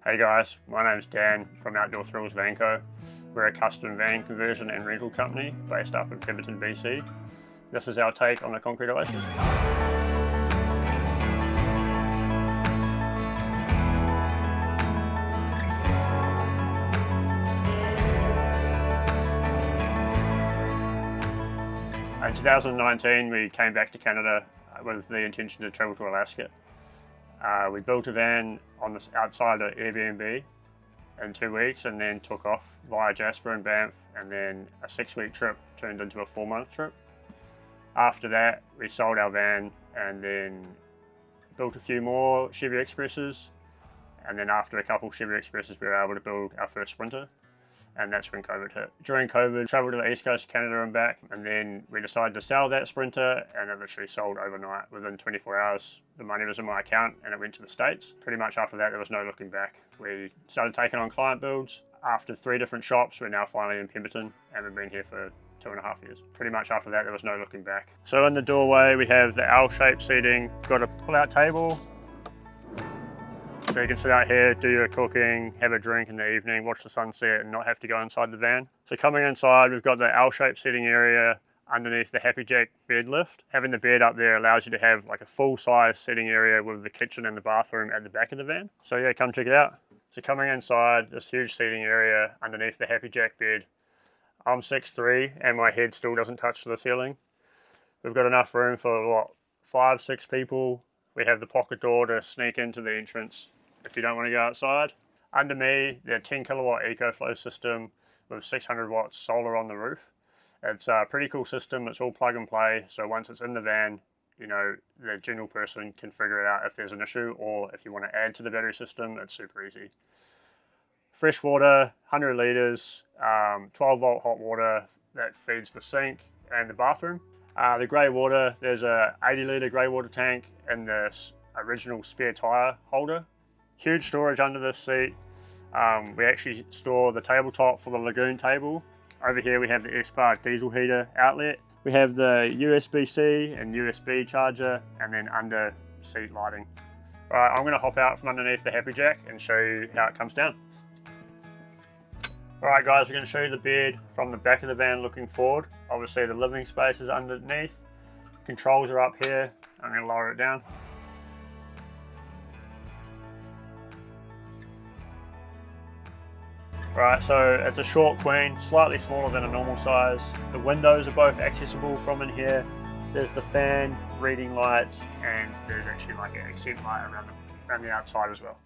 Hey guys, my name's Dan from Outdoor Thrills Vanco. We're a custom van conversion and rental company based up in Pemberton, BC. This is our take on the Concrete Oasis. In 2019, we came back to Canada with the intention to travel to Alaska. We built a van on the outside of Airbnb in 2 weeks and then took off via Jasper and Banff, and then a 6-week trip turned into a 4-month trip. After that, we sold our van and then built a few more Chevy Expresses, and then after a couple Chevy Expresses we were able to build our first Sprinter, and that's when COVID hit. During COVID, travelled to the east coast of Canada and back, and then we decided to sell that Sprinter, and it literally sold overnight. Within 24 hours, the money was in my account and it went to the States. Pretty much after that, there was no looking back. We started taking on client builds. After 3 different shops, we're now finally in Pemberton, and we've been here for 2.5 years. Pretty much after that, there was no looking back. So in the doorway, we have the L-shaped seating, got a pull-out table, so you can sit out here, do your cooking, have a drink in the evening, watch the sunset and not have to go inside the van. So coming inside, we've got the L-shaped seating area underneath the Happy Jack bed lift. Having the bed up there allows you to have like a full-size sitting area with the kitchen and the bathroom at the back of the van. So yeah, come check it out. So coming inside, this huge seating area underneath the Happy Jack bed. I'm 6'3" and my head still doesn't touch the ceiling. We've got enough room for what, 5-6 people. We have the pocket door to sneak into the entrance if you don't want to go outside. Under me, the 10 kilowatt EcoFlow system with 600 watts solar on the roof. It's a pretty cool system. It's all plug and play. So once it's in the van, you know, the general person can figure it out if there's an issue, or if you want to add to the battery system, it's super easy. Fresh water, 100 litres, 12 volt hot water that feeds the sink and the bathroom. The grey water, there's a 80 litre grey water tank in this original spare tyre holder. Huge storage under this seat. We actually store the tabletop for the lagoon table. Over here we have the S-Bar diesel heater outlet. We have the USB-C and USB charger, and then under seat lighting. Alright, I'm going to hop out from underneath the Happy Jack and show you how it comes down. Alright guys, we're going to show you the bed from the back of the van looking forward. Obviously the living space is underneath. Controls are up here. I'm going to lower it down. Right, so it's a short queen, slightly smaller than a normal size. The windows are both accessible from in here. There's the fan, reading lights, and there's actually like an accent light around the outside as well.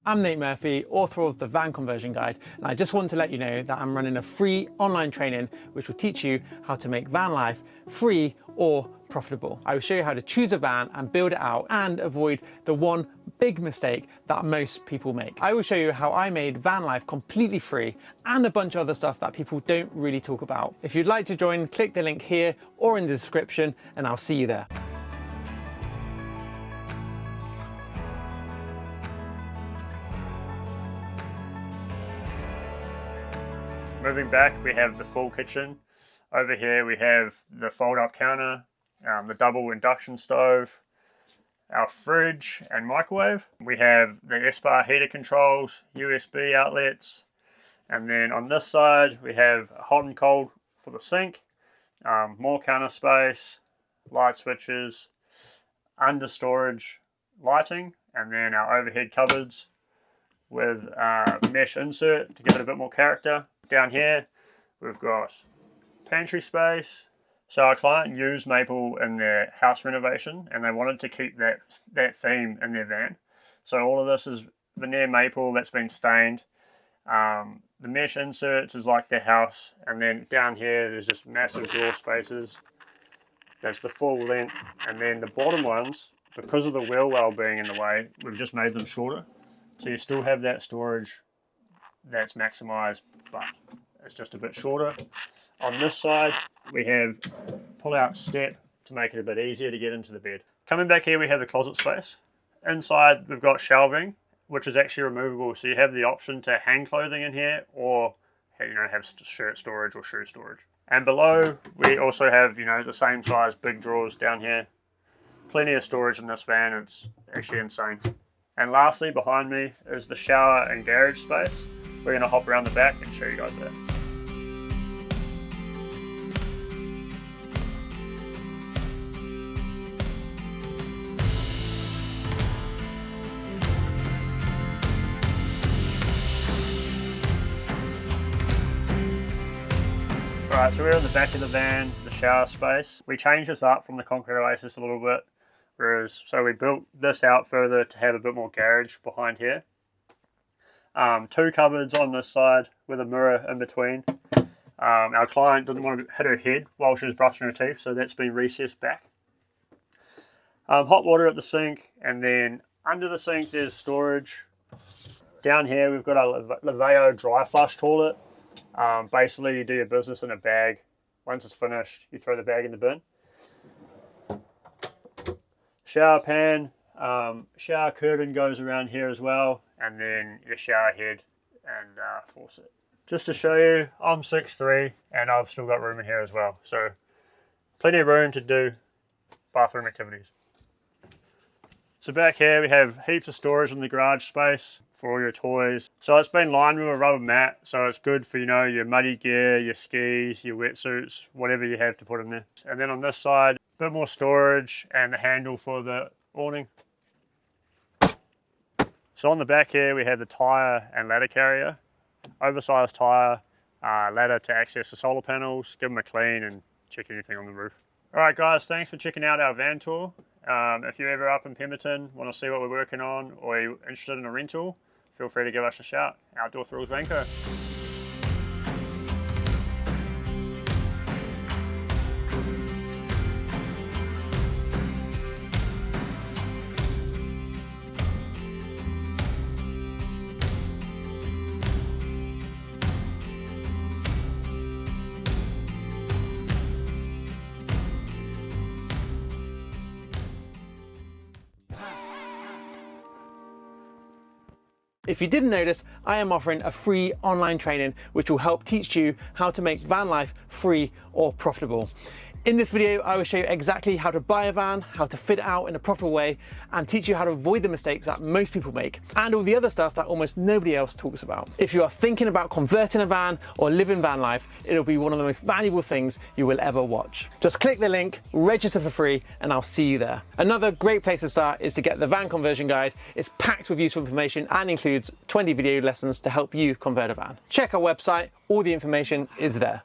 I'm Nate Murphy, author of the Van Conversion Guide, and I just want to let you know that I'm running a free online training which will teach you how to make van life free or profitable. I will show you how to choose a van and build it out and avoid the one big mistake that most people make. I will show you how I made van life completely free and a bunch of other stuff that people don't really talk about. If you'd like to join, click the link here or in the description and I'll see you there. Moving back, we have the full kitchen. Over here we have the fold-up counter, the double induction stove, our fridge and microwave. We have the S-Bar heater controls, USB outlets, and then on this side we have hot and cold for the sink, more counter space, light switches, under storage lighting, and then our overhead cupboards with mesh insert to give it a bit more character. Down here we've got pantry space. So our client used maple in their house renovation and they wanted to keep that theme in their van. So all of this is veneer maple that's been stained. The mesh inserts is like the house, and then down here there's just massive drawer spaces. That's the full length, and then the bottom ones, because of the wheel well being in the way, we've just made them shorter. So you still have that storage that's maximized, but it's just a bit shorter. On this side, we have pull-out step to make it a bit easier to get into the bed. Coming back here, we have the closet space. Inside, we've got shelving, which is actually removable. So you have the option to hang clothing in here, or have shirt storage or shoe storage. And below, we also have the same size big drawers down here Plenty of storage in this van, it's actually insane. And lastly, behind me is the shower and garage space. We're going to hop around the back and show you guys that. Alright, so we're in the back of the van, the shower space. We changed this up from the Concrete Oasis a little bit, so we built this out further to have a bit more garage behind here. 2 cupboards on this side with a mirror in between. Our client didn't want to hit her head while she was brushing her teeth, so that's been recessed back. Hot water at the sink, and then under the sink there's storage. Down here we've got a Laveo dry flush toilet. Basically you do your business in a bag. Once it's finished, you throw the bag in the bin. Shower pan, shower curtain goes around here as well, and then your shower head and faucet. Just to show you, I'm 6'3", and I've still got room in here as well, so plenty of room to do bathroom activities. So back here we have heaps of storage in the garage space for all your toys. So it's been lined with a rubber mat, so it's good for, you know, your muddy gear, your skis, your wetsuits, whatever you have to put in there. And then on this side, a bit more storage and the handle for the awning. So on the back here we have the tyre and ladder carrier. Oversized tyre, ladder to access the solar panels, give them a clean and check anything on the roof. Alright guys, thanks for checking out our van tour. If you're ever up in Pemberton, want to see what we're working on, or you're interested in a rental, feel free to give us a shout. Outdoor Thrills Vanco. If you didn't notice, I am offering a free online training which will help teach you how to make van life free or profitable. In this video, I will show you exactly how to buy a van, how to fit it out in a profitable way, and teach you how to avoid the mistakes that most people make, and all the other stuff that almost nobody else talks about. If you are thinking about converting a van or living van life, it'll be one of the most valuable things you will ever watch. Just click the link, register for free, and I'll see you there. Another great place to start is to get the van conversion guide. It's packed with useful information and includes 20 video lessons to help you convert a van. Check our website, all the information is there.